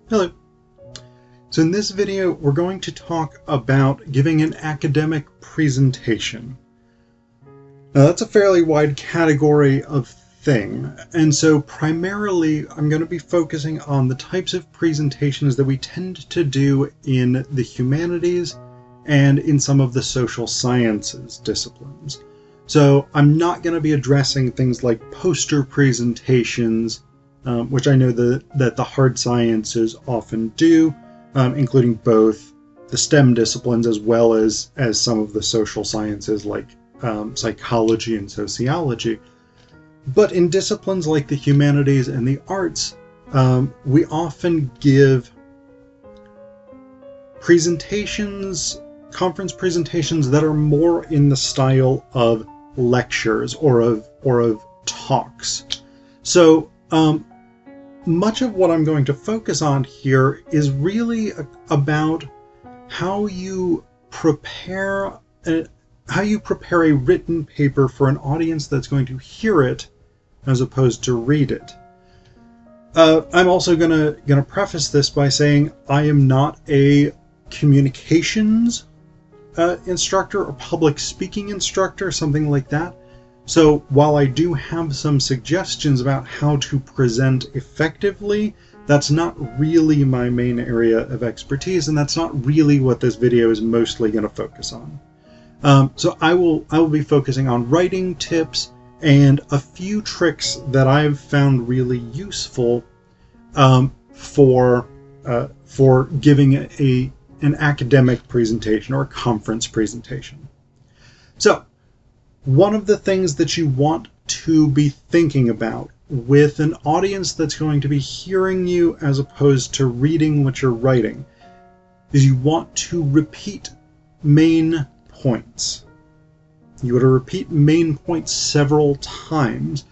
Hello. So in this video, we're going to talk about giving an academic presentation. Now that's a fairly wide category of thing, and so primarily I'm going to be focusing on the types of presentations that we tend to do in the humanities and in some of the social sciences disciplines. So I'm not going to be addressing things like poster presentations, which I know that the hard sciences often do, including both the STEM disciplines as well as some of the social sciences like psychology and sociology. But in disciplines like the humanities and the arts, we often give presentations, conference presentations that are more in the style of lectures or of talks. So much of what I'm going to focus on here is really about how you prepare a written paper for an audience that's going to hear it as opposed to read it. I'm also gonna preface this by saying I am not a communications instructor or public speaking instructor, something like that. So while I do have some suggestions about how to present effectively, that's not really my main area of expertise, and that's not really what this video is mostly going to focus on. So I will be focusing on writing tips and a few tricks that I've found really useful for giving an academic presentation or a conference presentation. So one of the things that you want to be thinking about with an audience that's going to be hearing you as opposed to reading what you're writing is you want to repeat main points. You want to repeat main points several times.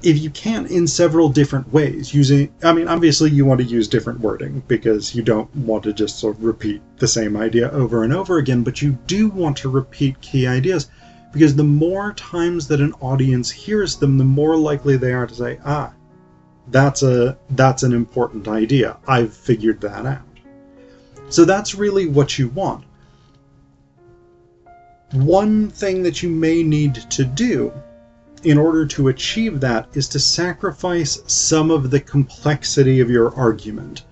If you can, in several different ways, obviously you want to use different wording because you don't want to just sort of repeat the same idea over and over again, but you do want to repeat key ideas, because the more times that an audience hears them, the more likely they are to say, that's an important idea. I've figured that out. So that's really what you want. One thing that you may need to do in order to achieve that is to sacrifice some of the complexity of your argument.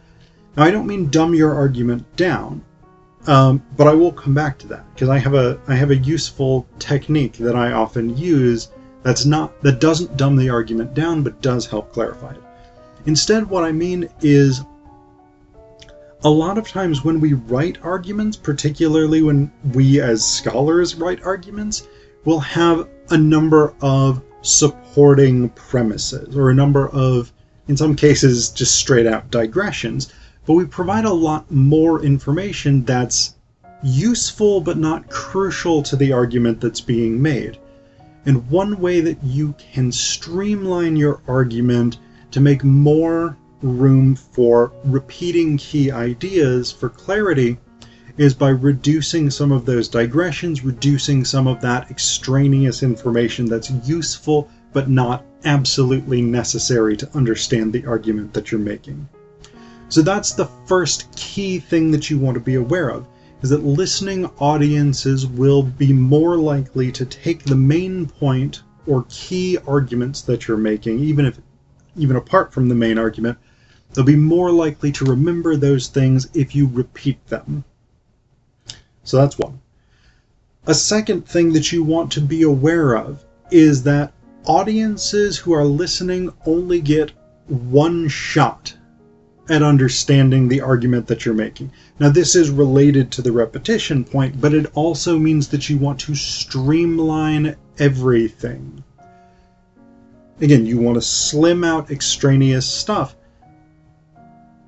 Now, I don't mean dumb your argument down, but I will come back to that because I have a useful technique that I often use that doesn't dumb the argument down but does help clarify it. Instead, what I mean is a lot of times when we write arguments, particularly when we as scholars write arguments, we'll have a number of supporting premises or a number of, in some cases, just straight out digressions. But we provide a lot more information that's useful but not crucial to the argument that's being made. And one way that you can streamline your argument to make more room for repeating key ideas for clarity is by reducing some of those digressions, reducing some of that extraneous information that's useful but not absolutely necessary to understand the argument that you're making. So that's the first key thing that you want to be aware of, is that listening audiences will be more likely to take the main point or key arguments that you're making, even apart from the main argument. They'll be more likely to remember those things if you repeat them. So that's one. A second thing that you want to be aware of is that audiences who are listening only get one shot at understanding the argument that you're making. Now, this is related to the repetition point, but it also means that you want to streamline everything. Again, you want to slim out extraneous stuff,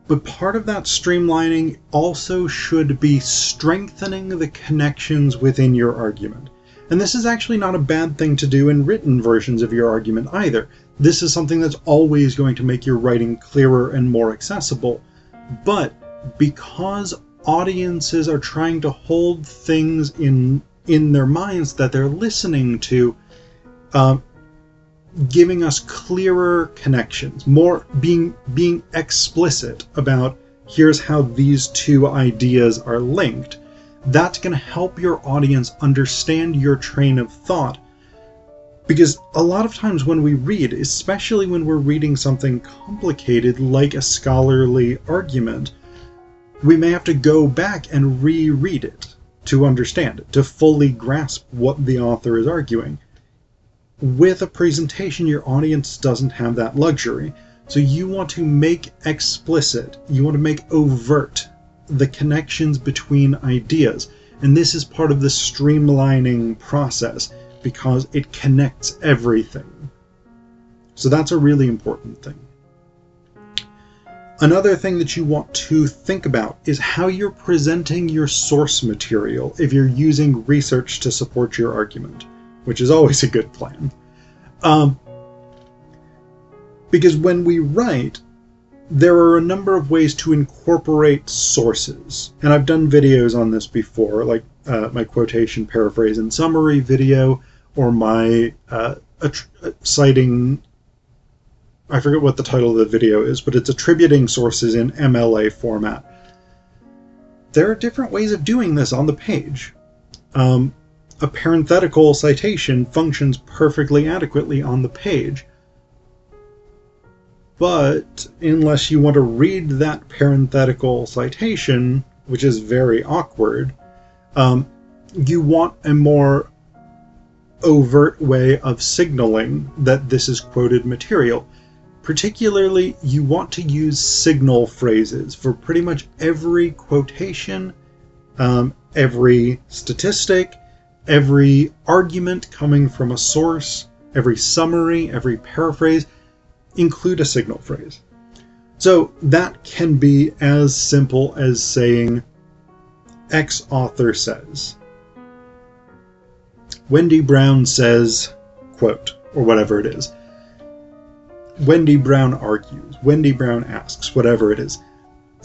but part of that streamlining also should be strengthening the connections within your argument. And this is actually not a bad thing to do in written versions of your argument either. This is something that's always going to make your writing clearer and more accessible. But because audiences are trying to hold things in their minds that they're listening to, giving us clearer connections, more being explicit about here's how these two ideas are linked. That's going to help your audience understand your train of thought. Because a lot of times when we read, especially when we're reading something complicated like a scholarly argument, we may have to go back and reread it to understand it, to fully grasp what the author is arguing. With a presentation, your audience doesn't have that luxury. So you want to make explicit, you want to make overt the connections between ideas. And this is part of the streamlining process, because it connects everything. So that's a really important thing. Another thing that you want to think about is how you're presenting your source material if you're using research to support your argument, which is always a good plan. Because when we write, there are a number of ways to incorporate sources. And I've done videos on this before, like my quotation, paraphrase, and summary video, or my citing, I forget what the title of the video is, but it's attributing sources in MLA format. There are different ways of doing this on the page. A parenthetical citation functions perfectly adequately on the page. But unless you want to read that parenthetical citation, which is very awkward, you want a more overt way of signaling that this is quoted material. Particularly, you want to use signal phrases for pretty much every quotation, every statistic, every argument coming from a source, every summary, every paraphrase. Include a signal phrase. So that can be as simple as saying, X author says. Wendy Brown says, quote, or whatever it is. Wendy Brown argues. Wendy Brown asks, whatever it is.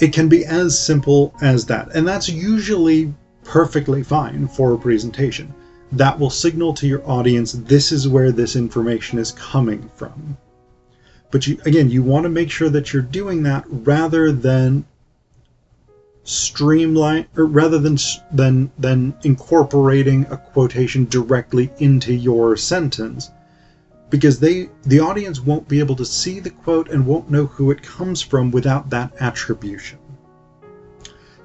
It can be as simple as that. And that's usually perfectly fine for a presentation. That will signal to your audience, this is where this information is coming from. But you want to make sure that you're doing that rather than streamline, or rather than incorporating a quotation directly into your sentence, because the audience won't be able to see the quote and won't know who it comes from without that attribution.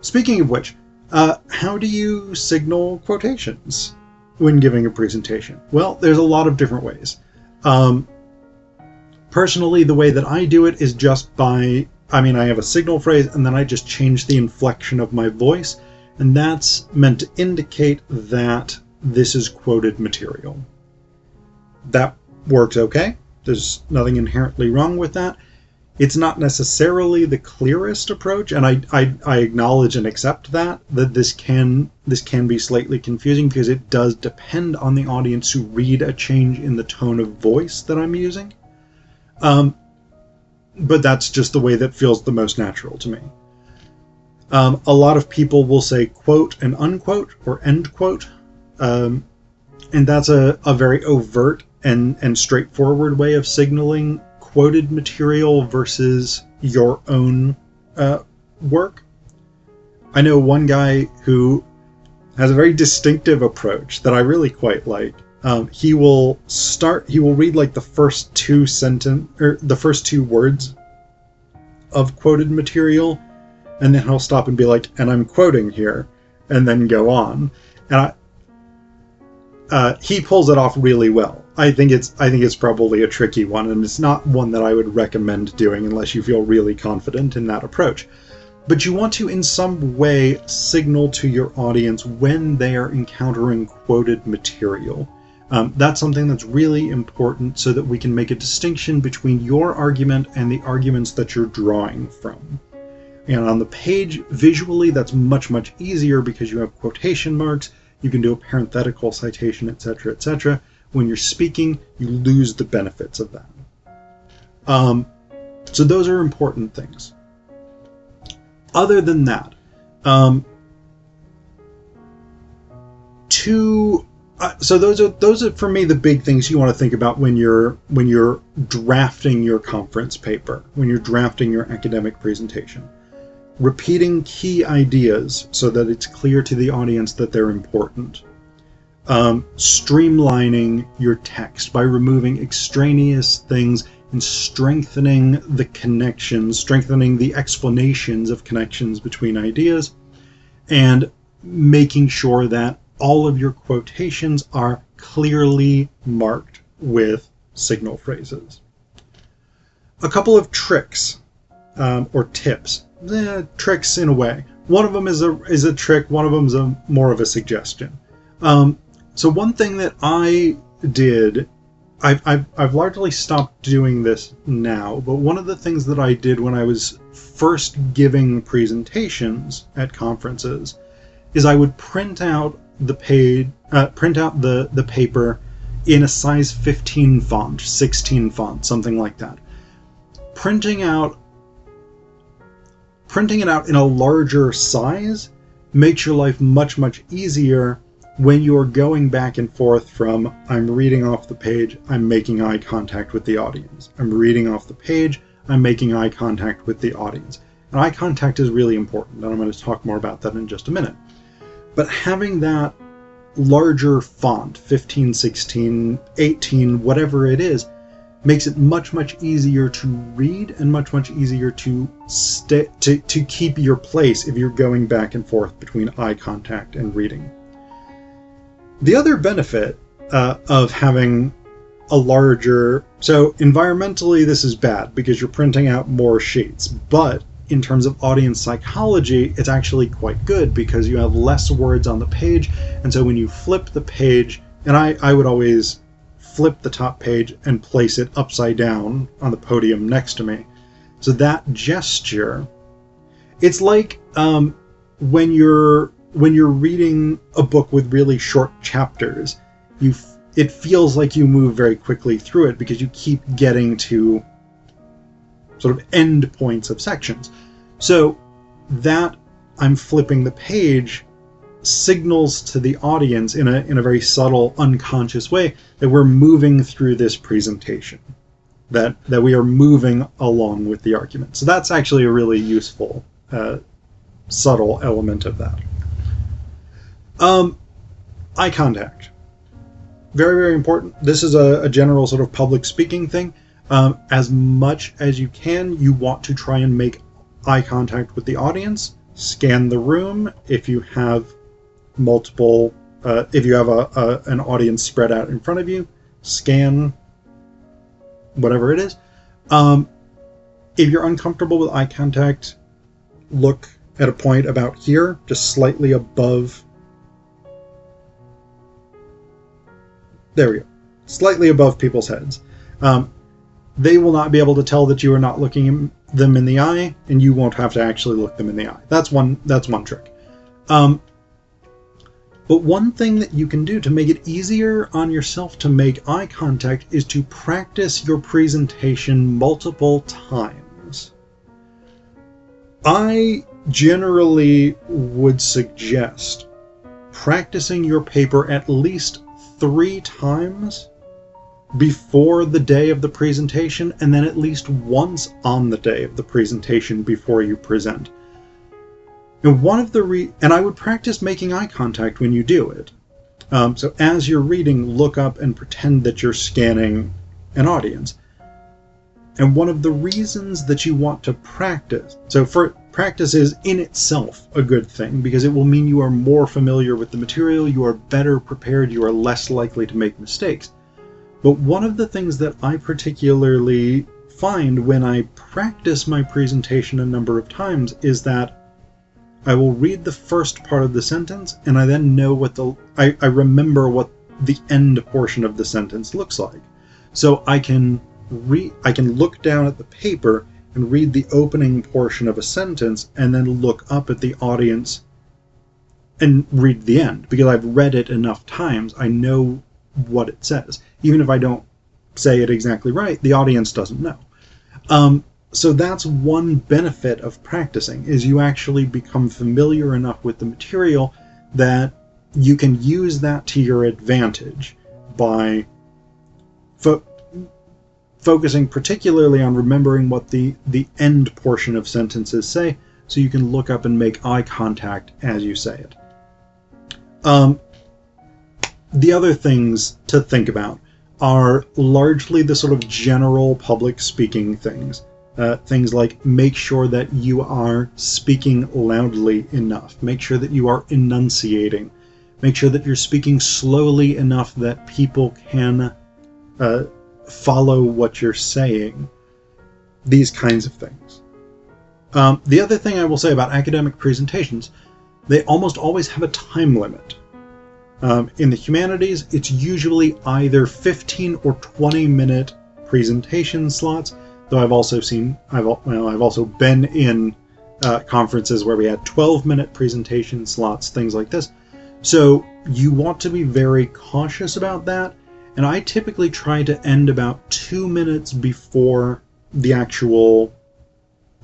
Speaking of which, how do you signal quotations when giving a presentation? Well, there's a lot of different ways. Personally, the way that I do it is just by, I have a signal phrase and then I just change the inflection of my voice, and that's meant to indicate that this is quoted material. That works okay. There's nothing inherently wrong with that. It's not necessarily the clearest approach, and I acknowledge and accept that this can be slightly confusing because it does depend on the audience to read a change in the tone of voice that I'm using. But that's just the way that feels the most natural to me. A lot of people will say quote and unquote or end quote, and that's a very overt and straightforward way of signaling quoted material versus your own work. I know one guy who has a very distinctive approach that I really quite like. He will read like the first two words of quoted material, and then he'll stop and be like, and I'm quoting here, and then go on. And he pulls it off really well. I think it's probably a tricky one, and it's not one that I would recommend doing unless you feel really confident in that approach. But you want to, in some way, signal to your audience when they are encountering quoted material. That's something that's really important so that we can make a distinction between your argument and the arguments that you're drawing from. And on the page, visually, that's much, much easier because you have quotation marks, you can do a parenthetical citation, etc., etc. When you're speaking, you lose the benefits of that. So those are important things. Other than that, to So those are for me the big things you want to think about when you're drafting your conference paper, when you're drafting your academic presentation. Repeating key ideas so that it's clear to the audience that they're important. Streamlining your text by removing extraneous things and strengthening the connections, strengthening the explanations of connections between ideas, and making sure that all of your quotations are clearly marked with signal phrases. A couple of tricks or tips. Tricks in a way. One of them is a trick. One of them is more of a suggestion. So one thing that I did, I've largely stopped doing this now, but one of the things that I did when I was first giving presentations at conferences is I would print out the paper in a size 15 font, 16 font, something like that. Printing it out in a larger size makes your life much, much easier when you're going back and forth from I'm reading off the page, I'm making eye contact with the audience. I'm reading off the page, I'm making eye contact with the audience. And eye contact is really important, and I'm going to talk more about that in just a minute. But having that larger font, 15, 16, 18, whatever it is, makes it much, much easier to read and much, much easier to keep your place if you're going back and forth between eye contact and reading. The other benefit of having a larger... So environmentally, this is bad because you're printing out more sheets, but in terms of audience psychology, it's actually quite good because you have less words on the page, and so when you flip the page, and I would always flip the top page and place it upside down on the podium next to me. So that gesture, it's like when you're reading a book with really short chapters, it feels like you move very quickly through it because you keep getting to sort of end points of sections. So that I'm flipping the page signals to the audience in a very subtle, unconscious way that we're moving through this presentation, that we are moving along with the argument. So that's actually a really useful, subtle element of that. Eye contact. Very, very important. This is a general sort of public speaking thing. As much as you can, you want to try and make eye contact with the audience. Scan the room. If you have multiple, if you have an audience spread out in front of you, scan whatever it is. If you're uncomfortable with eye contact, look at a point about here, just slightly above. There we go. Slightly above people's heads. They will not be able to tell that you are not looking them in the eye, and you won't have to actually look them in the eye. That's one trick. But one thing that you can do to make it easier on yourself to make eye contact is to practice your presentation multiple times. I generally would suggest practicing your paper at least 3 times before the day of the presentation, and then at least once on the day of the presentation before you present. And one of the and I would practice making eye contact when you do it. So as you're reading, look up and pretend that you're scanning an audience. And one of the reasons that you want to practice, so practice is in itself a good thing because it will mean you are more familiar with the material, you are better prepared, you are less likely to make mistakes. But one of the things that I particularly find when I practice my presentation a number of times is that I will read the first part of the sentence and I then know what I remember what the end portion of the sentence looks like. So I can look down at the paper and read the opening portion of a sentence and then look up at the audience and read the end. Because I've read it enough times, I know what it says. Even if I don't say it exactly right, the audience doesn't know. So that's one benefit of practicing, is you actually become familiar enough with the material that you can use that to your advantage by focusing particularly on remembering what the end portion of sentences say, so you can look up and make eye contact as you say it. The other things to think about are largely the sort of general public speaking things. Things like make sure that you are speaking loudly enough. Make sure that you are enunciating. Make sure that you're speaking slowly enough that people can follow what you're saying. These kinds of things. The other thing I will say about academic presentations, they almost always have a time limit. In the humanities, it's usually either 15 or 20-minute presentation slots, though I've also been in conferences where we had 12-minute presentation slots, things like this. So you want to be very cautious about that, and I typically try to end about 2 minutes before the actual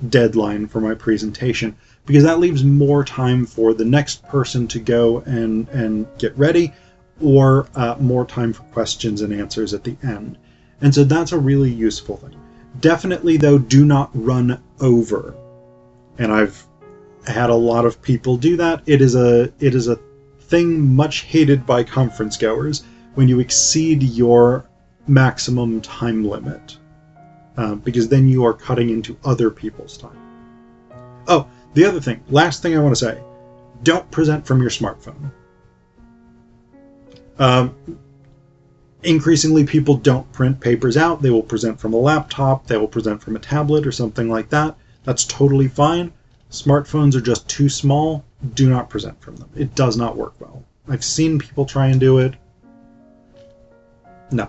deadline for my presentation, because that leaves more time for the next person to go and get ready, or more time for questions and answers at the end. And so that's a really useful thing. Definitely, though, do not run over. And I've had a lot of people do that. It is a thing much hated by conference goers when you exceed your maximum time limit, because then you are cutting into other people's time. Oh, the other thing, last thing I want to say, don't present from your smartphone. Increasingly, people don't print papers out. They will present from a laptop, they will present from a tablet or something like that. That's totally fine. Smartphones are just too small. Do not present from them. It does not work well. I've seen people try and do it. No.